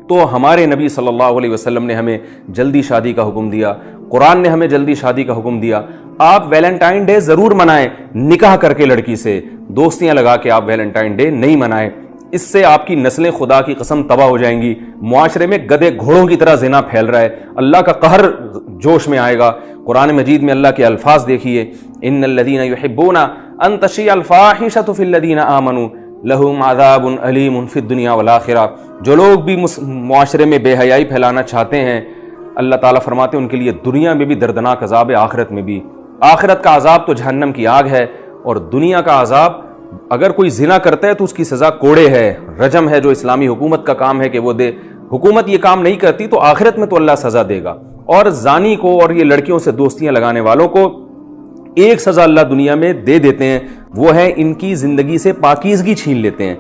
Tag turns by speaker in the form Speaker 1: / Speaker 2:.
Speaker 1: तो हमारे नबी सल्लल्लाहु अलैहि वसल्लम ने हमें जल्दी शादी का हुक्म दिया, कुरान ने हमें जल्दी शादी का हुक्म दिया। आप वैलेंटाइन डे जरूर मनाएं, निकाह करके लड़की से, दोस्तियां लगा के आप वैलेंटाइन डे नहीं मनाएं। इससे आपकी नस्लें खुदा की कसम तबाह हो जाएंगी। मुआशरे में गधे घोड़ों की तरह जिना फैल रहा है, अल्लाह का कहर जोश में आएगा। कुरान मजीद में अल्लाह के अल्फाज देखिए, इन्नल्लज़ीना युहिब्बूना अन तशिअल फाहिशतु फिल्लज़ीना आमनू लहुम अज़ाबुन अलीमुन फिद दुनिया वल आखिरा। जो लोग भी मुआशरे में बेहयाई फैलाना चाहते हैं, अल्लाह ताला फरमाते हैं उनके लिए दुनिया में भी दर्दनाक अजाब है, आखिरत में भी। आखिरत का अजाब तो जहन्नम की आग है, और दुनिया का अजाब, अगर कोई जिना करता है तो उसकी सजा कोड़े है, रजम है, जो इस्लामी हुकूमत का काम है कि वो दे। हुकूमत ये काम नहीं करती तो आखिरत में तो अल्लाह सजा देगा। और जानी को और ये लड़कियों से दोस्तियां लगाने वालों को एक सजा अल्लाह दुनिया में दे देते हैं, वो है इनकी जिंदगी से पाकीज़गी छीन लेते हैं।